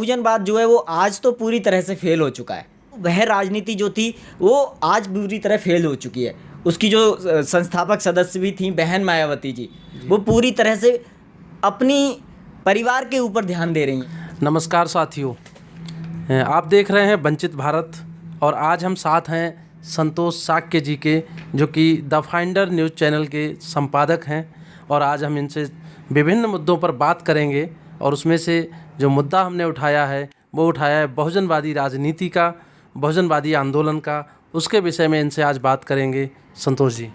बहुजनवाद जो है वो आज तो पूरी तरह से फेल हो चुका है। वह राजनीति जो थी वो आज पूरी तरह फेल हो चुकी है। उसकी जो संस्थापक सदस्य भी थी बहन मायावती जी, वो पूरी तरह से अपनी परिवार के ऊपर ध्यान दे रही हैं। नमस्कार साथियों, आप देख रहे हैं वंचित भारत और आज हम साथ हैं संतोष साक्य जी के, जो कि द फाइंडर न्यूज़ चैनल के संपादक हैं। और आज हम इनसे विभिन्न मुद्दों पर बात करेंगे और उसमें से जो मुद्दा हमने उठाया है वो उठाया है बहुजनवादी राजनीति का, बहुजनवादी आंदोलन का। उसके विषय में इनसे आज बात करेंगे। संतोष जी,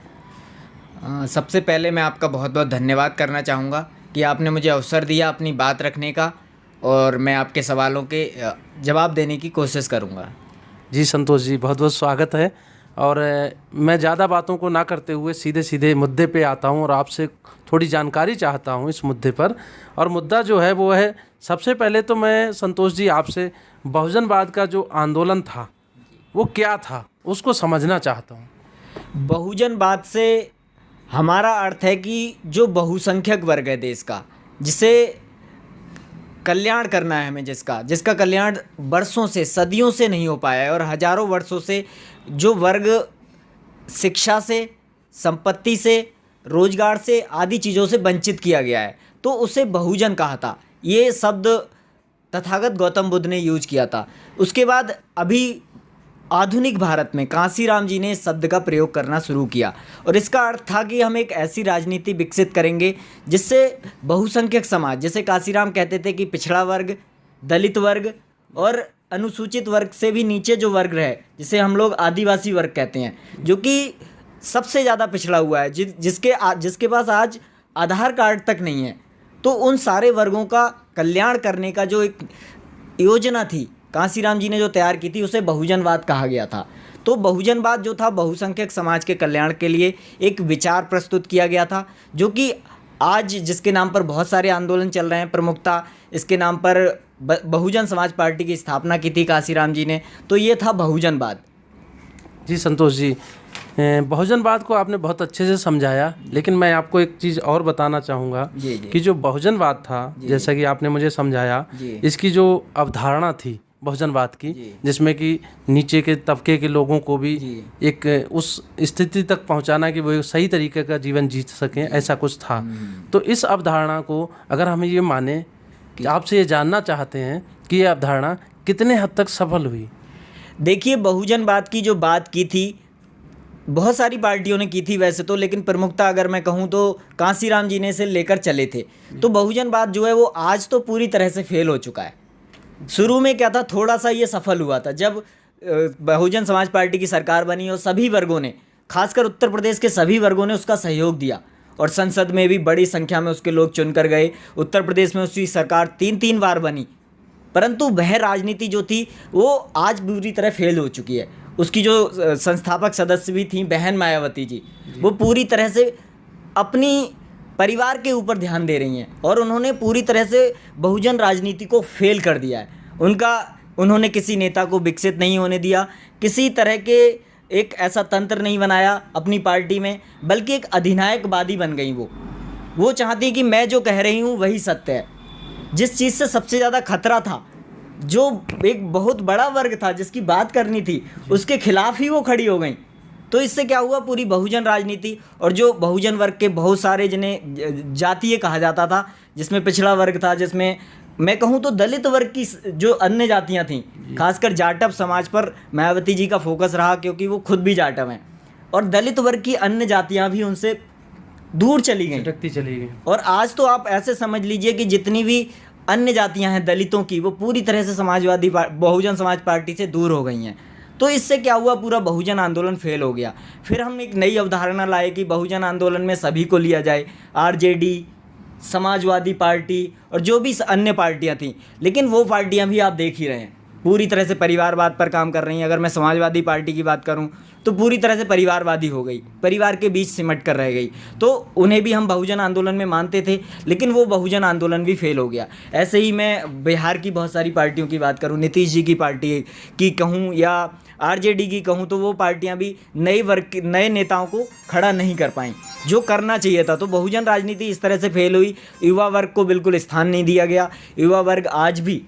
सबसे पहले मैं आपका बहुत बहुत धन्यवाद करना चाहूँगा कि आपने मुझे अवसर दिया अपनी बात रखने का, और मैं आपके सवालों के जवाब देने की कोशिश करूँगा। जी संतोष जी, बहुत बहुत स्वागत है। और मैं ज़्यादा बातों को ना करते हुए सीधे सीधे मुद्दे पे आता हूँ और आपसे थोड़ी जानकारी चाहता हूँ इस मुद्दे पर। और मुद्दा जो है वो है, सबसे पहले तो मैं संतोष जी आपसे बहुजनवाद का जो आंदोलन था वो क्या था उसको समझना चाहता हूँ। बहुजनवाद से हमारा अर्थ है कि जो बहुसंख्यक वर्ग है देश का, जिसे कल्याण करना है हमें, जिसका कल्याण वर्षों से, सदियों से नहीं हो पाया है, और हजारों वर्षों से जो वर्ग शिक्षा से, संपत्ति से, रोजगार से, आदि चीज़ों से वंचित किया गया है, तो उसे बहुजन कहा था। ये शब्द तथागत गौतम बुद्ध ने यूज किया था। उसके बाद अभी आधुनिक भारत में कांसीराम जी ने इस शब्द का प्रयोग करना शुरू किया, और इसका अर्थ था कि हम एक ऐसी राजनीति विकसित करेंगे जिससे बहुसंख्यक समाज, जैसे कांसीराम कहते थे कि पिछड़ा वर्ग, दलित वर्ग और अनुसूचित वर्ग से भी नीचे जो वर्ग है, जिसे हम लोग आदिवासी वर्ग कहते हैं, जो कि सबसे ज़्यादा पिछड़ा हुआ है, जिसके पास आज आधार कार्ड तक नहीं है, तो उन सारे वर्गों का कल्याण करने का जो एक योजना थी कांसीराम जी ने जो तैयार की थी, उसे बहुजनवाद कहा गया था। तो बहुजनवाद जो था, बहुसंख्यक समाज के कल्याण के लिए एक विचार प्रस्तुत किया गया था, जो कि आज जिसके नाम पर बहुत सारे आंदोलन चल रहे हैं। प्रमुखता इसके नाम पर बहुजन समाज पार्टी की स्थापना की थी कांसीराम जी ने। तो ये था बहुजनवाद। जी संतोष जी, बहुजनवाद को आपने बहुत अच्छे से समझाया, लेकिन मैं आपको एक चीज़ और बताना चाहूँगा कि जो बहुजनवाद था, जैसा कि आपने मुझे समझाया, इसकी जो अवधारणा थी बहुजनवाद की, जिसमें कि नीचे के तबके के लोगों को भी एक उस स्थिति तक पहुंचाना कि वो एक सही तरीके का जीवन जी सकें, ऐसा कुछ था। तो इस अवधारणा को अगर हम ये माने, कि आपसे ये जानना चाहते हैं कि ये अवधारणा कितने हद तक सफल हुई। देखिए, बहुजनवाद की जो बात की थी बहुत सारी पार्टियों ने की थी वैसे तो, लेकिन प्रमुखता अगर मैं कहूँ तो कांसीराम जी ने इसे लेकर चले थे। तो बहुजनवाद जो है वो आज तो पूरी तरह से फेल हो चुका है। शुरू में क्या था, थोड़ा सा ये सफल हुआ था जब बहुजन समाज पार्टी की सरकार बनी, और सभी वर्गों ने, खासकर उत्तर प्रदेश के सभी वर्गों ने उसका सहयोग दिया, और संसद में भी बड़ी संख्या में उसके लोग चुनकर गए। उत्तर प्रदेश में उसकी सरकार 3 बार बनी, परंतु वह राजनीति जो थी वो आज पूरी तरह फेल हो चुकी है। उसकी जो संस्थापक सदस्य भी थी बहन मायावती जी, वो पूरी तरह से अपनी परिवार के ऊपर ध्यान दे रही हैं, और उन्होंने पूरी तरह से बहुजन राजनीति को फेल कर दिया है। उन्होंने किसी नेता को विकसित नहीं होने दिया, किसी तरह के एक ऐसा तंत्र नहीं बनाया अपनी पार्टी में, बल्कि एक अधिनायकवादी बन गई। वो चाहती कि मैं जो कह रही हूँ वही सत्य है। जिस चीज़ से सबसे ज़्यादा खतरा था, जो एक बहुत बड़ा वर्ग था जिसकी बात करनी थी, उसके खिलाफ ही वो खड़ी हो गई। तो इससे क्या हुआ, पूरी बहुजन राजनीति, और जो बहुजन वर्ग के बहुत सारे, जिन्हें जातीय कहा जाता था, जिसमें पिछड़ा वर्ग था, जिसमें मैं कहूँ तो दलित वर्ग की जो अन्य जातियाँ थीं, खासकर जाटव समाज पर मायावती जी का फोकस रहा, क्योंकि वो खुद भी जाटव हैं, और दलित वर्ग की अन्य जातियाँ भी उनसे दूर चली गई। और आज तो आप ऐसे समझ लीजिए कि जितनी भी अन्य जातियाँ हैं दलितों की, वो पूरी तरह से बहुजन समाज पार्टी से दूर हो गई हैं। तो इससे क्या हुआ, पूरा बहुजन आंदोलन फेल हो गया। फिर हम एक नई अवधारणा लाए कि बहुजन आंदोलन में सभी को लिया जाए, आरजेडी, समाजवादी पार्टी और जो भी अन्य पार्टियां थीं। लेकिन वो पार्टियां भी आप देख ही रहे हैं, पूरी तरह से परिवारवाद पर काम कर रही हैं। अगर मैं समाजवादी पार्टी की बात करूं तो पूरी तरह से परिवारवादी हो गई, परिवार के बीच सिमट कर रह गई। तो उन्हें भी हम बहुजन आंदोलन में मानते थे, लेकिन वो बहुजन आंदोलन भी फेल हो गया। ऐसे ही मैं बिहार की बहुत सारी पार्टियों की बात करूं, नीतीश जी की पार्टी की कहूं या आरजेडी की कहूं, तो वो पार्टियां भी नए नेताओं को खड़ा नहीं कर पाईं जो करना चाहिए था। तो बहुजन राजनीति इस तरह से फेल हुई। युवा वर्ग को बिल्कुल स्थान नहीं दिया गया। युवा वर्ग आज भी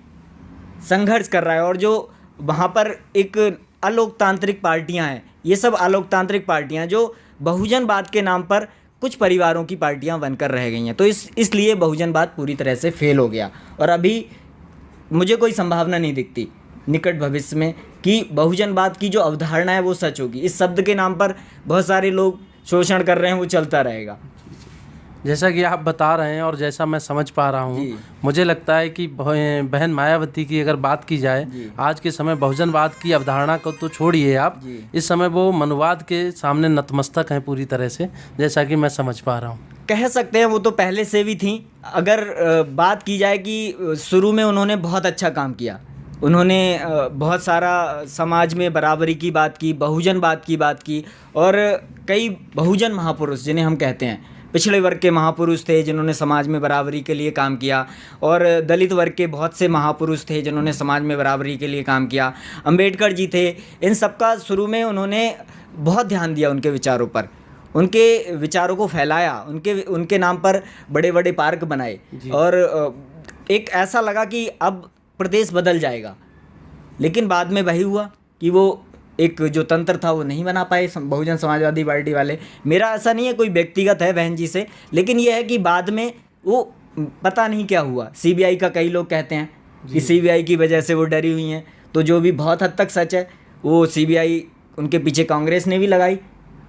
संघर्ष कर रहा है, और जो वहाँ पर एक अलोकतांत्रिक पार्टियां हैं, ये सब अलोकतांत्रिक पार्टियां जो बहुजनवाद के नाम पर कुछ परिवारों की पार्टियां बनकर रह गई हैं। तो इसलिए बहुजनवाद पूरी तरह से फेल हो गया, और अभी मुझे कोई संभावना नहीं दिखती निकट भविष्य में कि बहुजनवाद की जो अवधारणा है वो सच होगी। इस शब्द के नाम पर बहुत सारे लोग शोषण कर रहे हैं, वो चलता रहेगा। जैसा कि आप बता रहे हैं और जैसा मैं समझ पा रहा हूँ, मुझे लगता है कि बहन मायावती की अगर बात की जाए, आज के समय बहुजनवाद की अवधारणा को तो छोड़िए आप, इस समय वो मनुवाद के सामने नतमस्तक हैं पूरी तरह से, जैसा कि मैं समझ पा रहा हूँ। कह सकते हैं, वो तो पहले से भी थी। अगर बात की जाए कि शुरू में उन्होंने बहुत अच्छा काम किया, उन्होंने बहुत सारा समाज में बराबरी की बात की, बहुजनवाद की बात की, और कई बहुजन महापुरुष जिन्हें हम कहते हैं, पिछड़े वर्ग के महापुरुष थे जिन्होंने समाज में बराबरी के लिए काम किया, और दलित वर्ग के बहुत से महापुरुष थे जिन्होंने समाज में बराबरी के लिए काम किया। अंबेडकर जी थे। इन सबका शुरू में उन्होंने बहुत ध्यान दिया उनके विचारों पर, उनके विचारों को फैलाया, उनके नाम पर बड़े बड़े पार्क बनाए, और एक ऐसा लगा कि अब प्रदेश बदल जाएगा। लेकिन बाद में वही हुआ कि वो एक जो तंत्र था वो नहीं बना पाए बहुजन समाजवादी पार्टी वाले। मेरा ऐसा नहीं है कोई व्यक्तिगत है बहन जी से, लेकिन ये है कि बाद में वो पता नहीं क्या हुआ। सीबीआई का कई लोग कहते हैं कि सीबीआई की वजह से वो डरी हुई हैं, तो जो भी बहुत हद तक सच है, वो सीबीआई उनके पीछे कांग्रेस ने भी लगाई।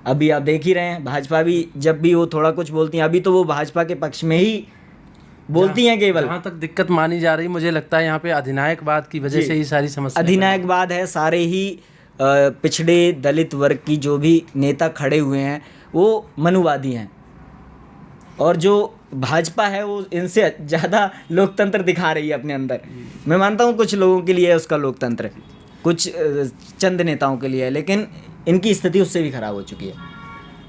अभी आप देख ही रहे हैं, भाजपा भी जब भी वो थोड़ा कुछ बोलती हैं, अभी तो वो भाजपा के पक्ष में ही बोलती हैं केवल। जहाँ तक दिक्कत मानी जा रही, मुझे लगता है यहाँ पे अधिनायकवाद की वजह से ही सारी समस्या, अधिनायकवाद है। सारे ही पिछड़े दलित वर्ग की जो भी नेता खड़े हुए हैं वो मनुवादी हैं, और जो भाजपा है वो इनसे ज़्यादा लोकतंत्र दिखा रही है अपने अंदर। मैं मानता हूँ कुछ लोगों के लिए है उसका लोकतंत्र, कुछ चंद नेताओं के लिए है, लेकिन इनकी स्थिति उससे भी खराब हो चुकी है।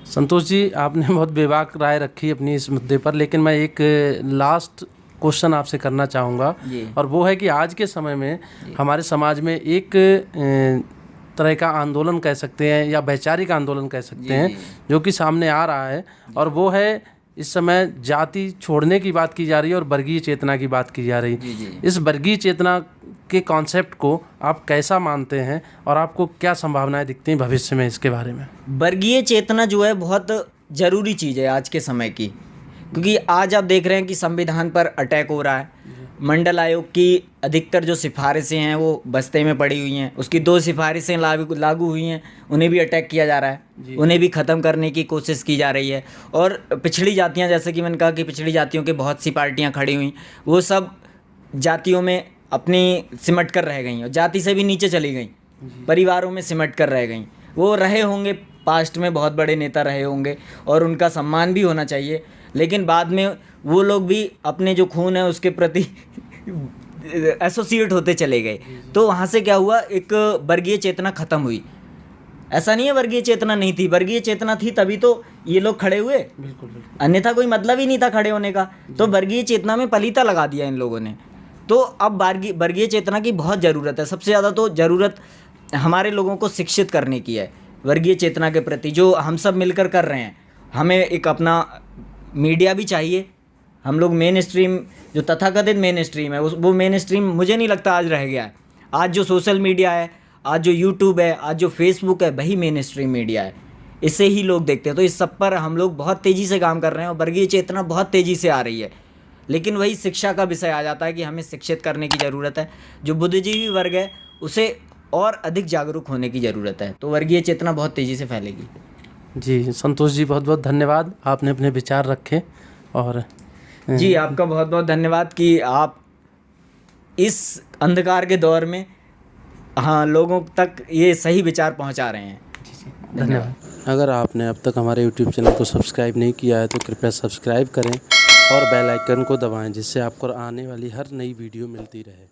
संतोष जी, आपने बहुत बेबाक राय रखी अपनी इस मुद्दे पर, लेकिन मैं एक लास्ट क्वेश्चन आपसे करना चाहूँगा, और वो है कि आज के समय में हमारे समाज में एक तरह का आंदोलन कह सकते हैं या वैचारिक आंदोलन कह सकते हैं जो कि सामने आ रहा है, और वो है इस समय जाति छोड़ने की बात की जा रही है और वर्गीय चेतना की बात की जा रही है। इस वर्गीय चेतना के कॉन्सेप्ट को आप कैसा मानते हैं और आपको क्या संभावनाएं दिखती हैं भविष्य में इसके बारे में? वर्गीय चेतना जो है बहुत ज़रूरी चीज़ है आज के समय की, क्योंकि आज आप देख रहे हैं कि संविधान पर अटैक हो रहा है। मंडल आयोग की अधिकतर जो सिफारिशें हैं वो बस्ते में पड़ी हुई हैं, उसकी 2 सिफारिशें लागू हुई हैं, उन्हें भी अटैक किया जा रहा है, उन्हें भी ख़त्म करने की कोशिश की जा रही है। और पिछड़ी जातियां, जैसे कि मैंने कहा कि पिछड़ी जातियों की बहुत सी पार्टियां खड़ी हुई, वो सब जातियों में अपनी सिमट कर रह गई, और जाति से भी नीचे चली गई, परिवारों में सिमट कर रह गई। वो रहे होंगे, पास्ट में बहुत बड़े नेता रहे होंगे और उनका सम्मान भी होना चाहिए, लेकिन बाद में वो लोग भी अपने जो खून है उसके प्रति एसोसिएट होते चले गए। तो वहाँ से क्या हुआ, एक वर्गीय चेतना ख़त्म हुई। ऐसा नहीं है वर्गीय चेतना नहीं थी, वर्गीय चेतना थी तभी तो ये लोग खड़े हुए, बिल्कुल, अन्यथा कोई मतलब ही नहीं था खड़े होने का। तो वर्गीय चेतना में पलीता लगा दिया इन लोगों ने। तो अब वर्गीय चेतना की बहुत ज़रूरत है। सबसे ज़्यादा तो ज़रूरत हमारे लोगों को शिक्षित करने की है वर्गीय चेतना के प्रति, जो हम सब मिलकर कर रहे हैं। हमें एक अपना मीडिया भी चाहिए। हम लोग मेन स्ट्रीम, जो तथाकथित मेन स्ट्रीम है, वो मेन स्ट्रीम मुझे नहीं लगता आज रह गया है। आज जो सोशल मीडिया है, आज जो यूट्यूब है, आज जो फेसबुक है, वही मेन स्ट्रीम मीडिया है, इससे ही लोग देखते हैं। तो इस सब पर हम लोग बहुत तेज़ी से काम कर रहे हैं और वर्गीय चेतना बहुत तेज़ी से आ रही है। लेकिन वही शिक्षा का विषय आ जाता है कि हमें शिक्षित करने की ज़रूरत है। जो बुद्धिजीवी वर्ग है उसे और अधिक जागरूक होने की ज़रूरत है, तो वर्गीय चेतना बहुत तेज़ी से फैलेगी। जी संतोष जी, बहुत बहुत धन्यवाद, आपने अपने विचार रखे। और जी आपका बहुत बहुत धन्यवाद कि आप इस अंधकार के दौर में लोगों तक ये सही विचार पहुंचा रहे हैं। धन्यवाद। अगर आपने अब तक हमारे YouTube चैनल को सब्सक्राइब नहीं किया है तो कृपया सब्सक्राइब करें और बेल आइकन को दबाएं, जिससे आपको आने वाली हर नई वीडियो मिलती रहे।